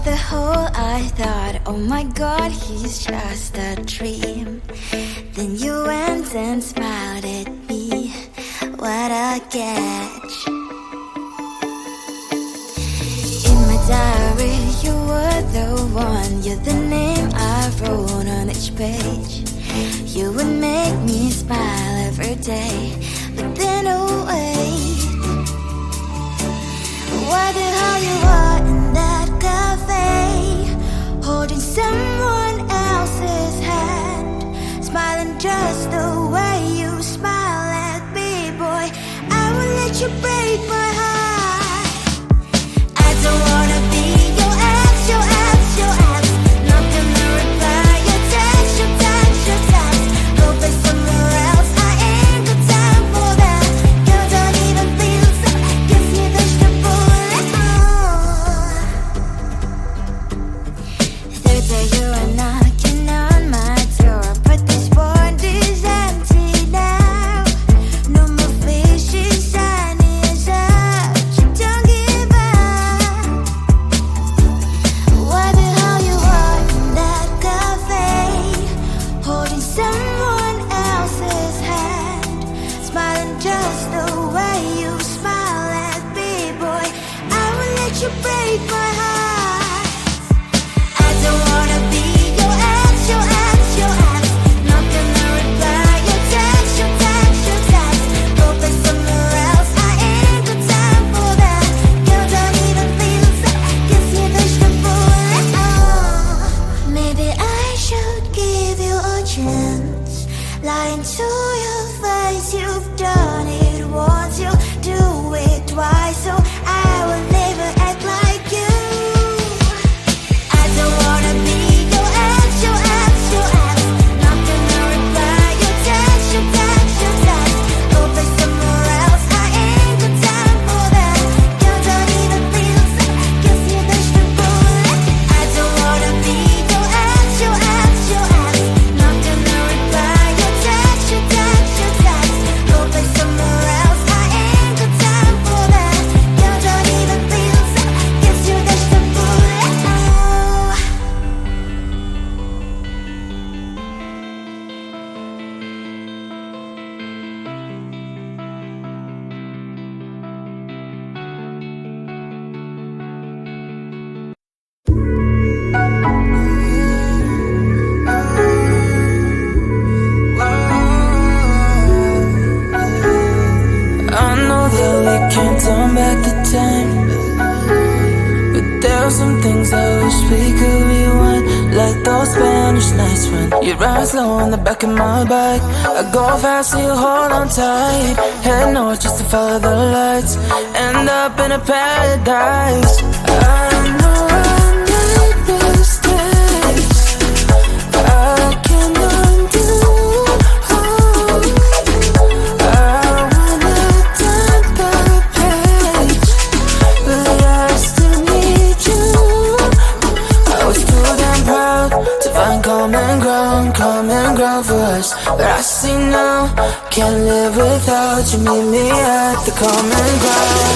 the hole, I thought, oh my God, he's just a dream. Then you went and smiled at me. What a catch. In my diary, you were the one. You're the name I wrote on each page. You would make me smile every day. But then, oh wait, what the hell you are in that cafe, holding someone else's hand, smiling just the way you smile at me, boy. I will let you break my heart. I don't wanna be your ex, your ex, your ex. Not gonna reply your text, your text, your text. Go play somewhere else, I ain't got time for that. You don't even feel so, guess you dodged the bullet. Third day you are knocking on my door, but this board is empty now. No more fishes, sun is up. You don't give up. What the hell you are in that cafe, holding someone else's hand, smiling just the way you smile at me, boy. I will let you break my heart. I don't wanna be your ex, your ex, your ex. Not gonna reply your text, your text, your text. Go play somewhere else, I ain't got time for that. You don't even feel so, guess you dodged the bullet. Maybe I should give you a chance. Lying to your face, you've done it once, you do it twice, so I will never act like you. I don't wanna be your ex, your ex, your ex. Not gonna reply your text, your text, your text. Go play somewhere else, I ain't got time for that. You don't even feel so, guess you dodged the bullet. I don't wanna be your ex, your ex, your ex. Not gonna reply your text, your text, your text. Go play somewhere else, I ain't got time for that. You don't even feel so, guess you dodged the bullet. I know that we can't turn back the time, but there are some things I wish we could rewind. Like those Spanish nights when you ride slow on the back of my bike. I go fast so you hold on tight. Head north just to follow the lights. End up in a paradise. I know I made mistakes I can undo. Common ground for us, but I see now, can't live without you. Meet me at the common ground.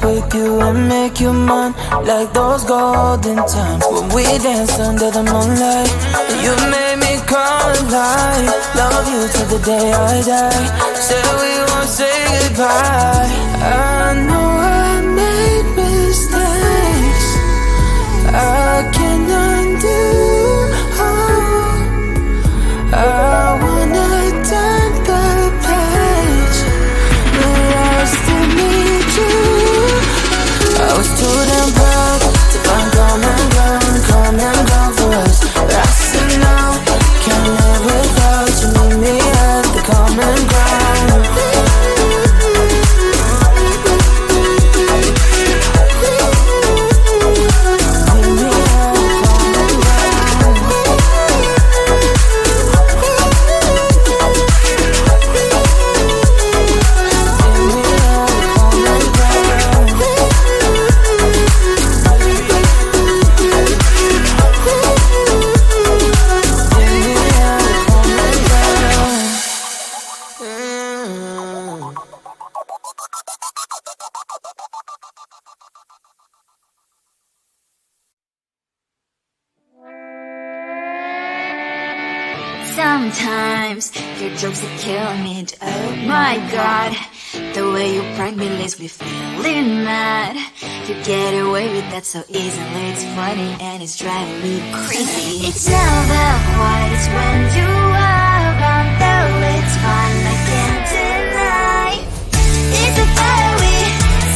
With you and make you mine, like those golden times when we danced under the moonlight. You made me come alive. Love you till the day I die. Said we won't say goodbye. I know I made mistakes I can undo. I wanna turn the page, but I still need you. I was too damn proud to find common ground for us, but I see now. sometimes your jokes are killing me. Oh my god, the way you prank me leaves me feeling mad. You get away with that so easily. It's funny and it's driving me crazy. It's never quiet, it's when you are around. Though it's fun, I can't deny. It's a fire we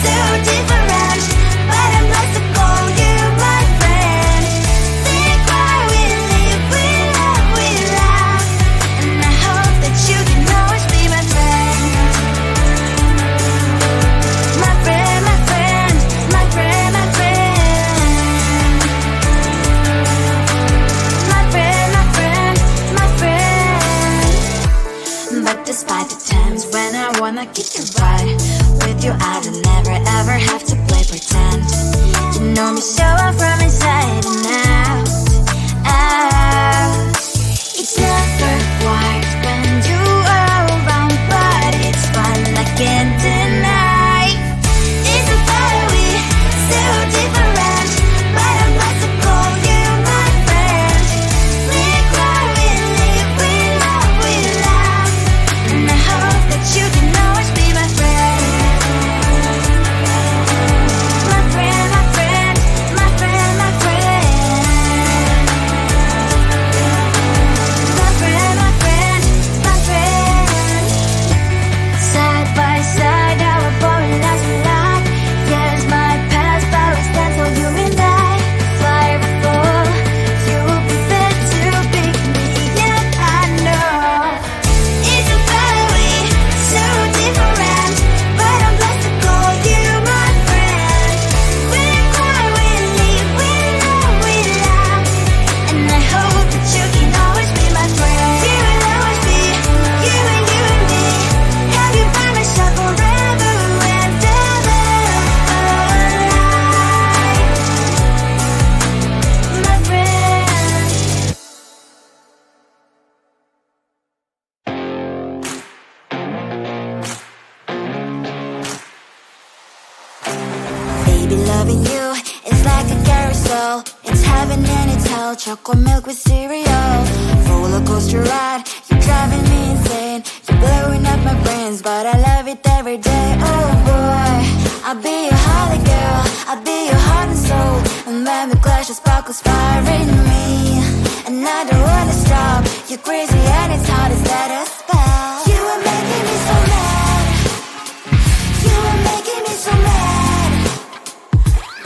so different, but I'm blessed to call you my friend. Think why we live, we love, we laugh, and I hope that you can always be my friend. My friend, my friend, my friend, my friend. My friend, my friend, my friend. But despite the times when I wanna get you right, with you I don't never ever have to play pretend. You know me so well from inside and out, out. It's never quiet when you are around, but it's fun, I can't deny. It's a fire we so different, but I'm glad to call you my friend. We cry, we live, we love, we laugh, and I hope that you can always be my friend. My friend, my friend, my friend, my friend. My friend, my friend, my friend. Side by side, our body lies we like. Yes, my past, but we stand so you and I. Fly before you will be there to pick me up, I know. It's a fire we so different, but I'm blessed to call you my friend. We cry, we live, we love, we laugh, and I hope that you can always be my friend. You will always be you and me. Have you by my side forever and ever. My friend. Baby, loving you is like a carousel. It's heaven and it's hell. Chocolate milk with cereal. Roller coaster ride, you're driving me insane. You're blowing up my brains, but I love it every day. Oh boy, I'll be your holly girl, I'll be your heart and soul. And when we clash, the sparkles fire in me, and I don't wanna stop. You're crazy and it's hard as that a spell. You are making me so mad. You are making me so mad.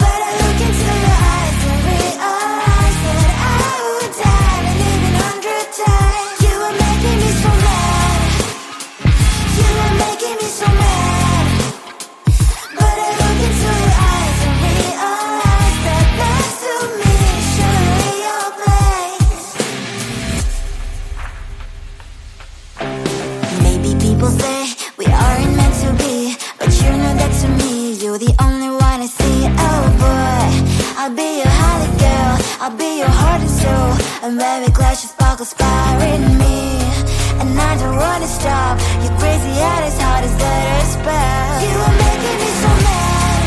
But I look into your eyes and realize that I would die and even 100 times. You are making me so mad. You are making me so mad. But I look into your eyes and realize that next to me is surely your place. Maybe people say we aren't meant to be, but you know that to me, you're the only one I see. Oh boy, I'll be your holly girl, I'll be your heart and soul. And when we clash, the sparkles fire in me, and I don't wanna stop. You're crazy and as hard as that a spell. You are making me so mad.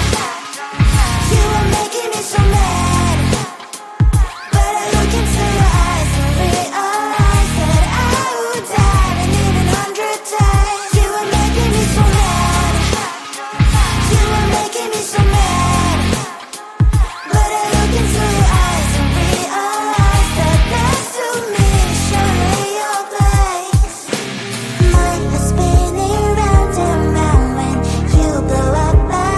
You are making me so mad. But I look into your eyes and realize that I would die and even 100 times. You are making me so mad. You are making me so mad. But I look into your eyes and realize that next to me is surely your place. Mine is spinning round and round when you blow up my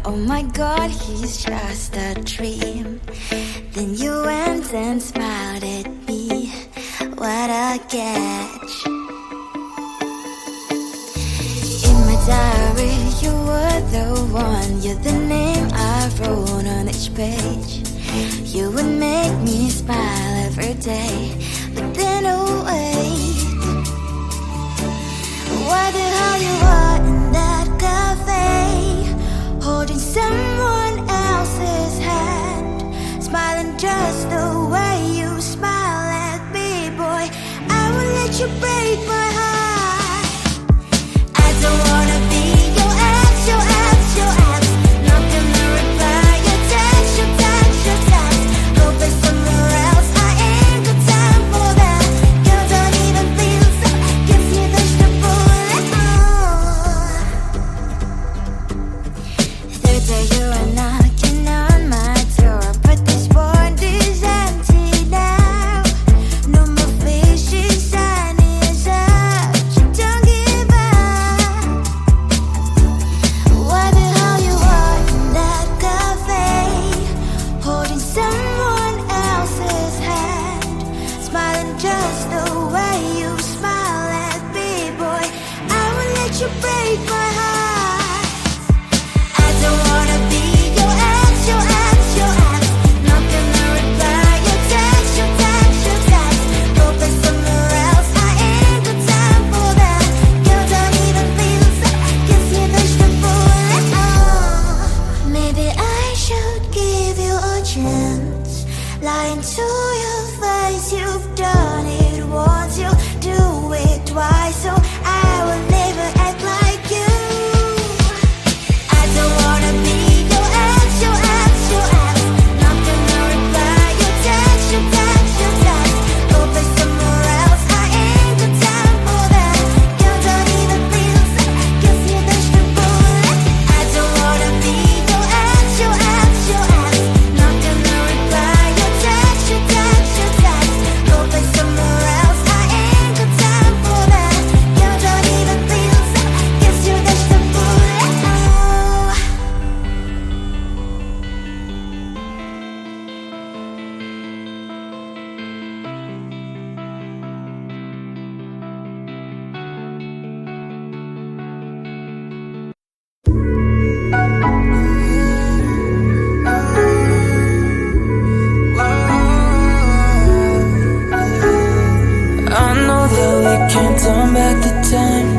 Oh my God, he's just a dream. Then you went and smiled at me. What a catch. In my diary, you were the one. You're the name I wrote on each page. You would make me smile every day. But then, oh wait, why the hell you are in that cafe, holding someone else's hand, smiling just the way you smile at me, boy. I will let you break my heart. I don't wanna be your ex, your ex, your ex. Not gonna reply your text, your text, your text. Go play somewhere else, I ain't got time for that. Girl, don't even feel so, gives me vegetable. Third day you are knocking on my door, but this board is empty now. No more fishes, sun is up. You don't give up. Why the hell you are in that cafe, holding someone else's hand, smiling just the way you smile at me, boy. I will let you break my heart. I don't wanna be your ex, your ex, your ex. Not gonna reply your text, your text, your text. Go play somewhere else, I ain't got time for that. Girl, don't even feel so, gives me vegetable. Maybe I should give you a chance. Lying to your face, you've done it once, you do it twice, so I will never act like you. I don't wanna be your ex, your ex, your ex. Not gonna reply your text, your text, your text. Go play somewhere else, I ain't got time for that. Girl, don't even feel so, gives me vegetable. I don't wanna be your ex, your ex, your ex. Not gonna reply your text, your text, your text. Go play somewhere else, I ain't got time for that. Girl, don't even feel so, gives you vegetable. I know that we can't turn back the time,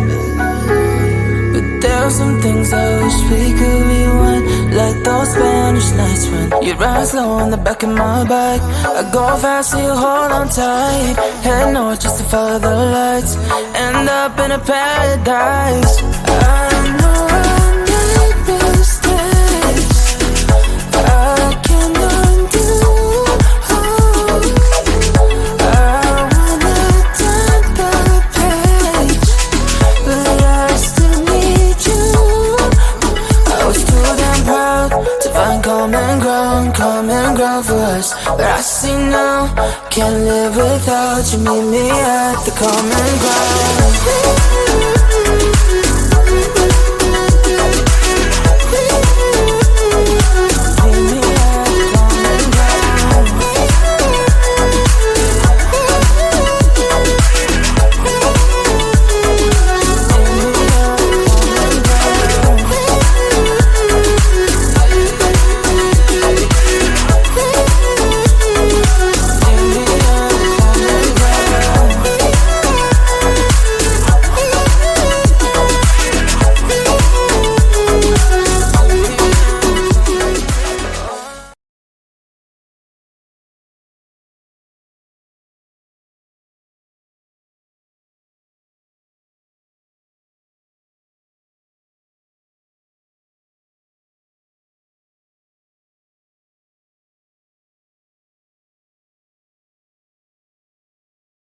but there are some things I wish we could rewind. Like those Spanish nights when you ride slow on the back of my bike. I go fast so you hold on tight. Head north just to follow the lights, end up in a paradise. I know I made mistakes, I can undo. Common ground for us, but I see now, can't live without you. Meet me at the common ground.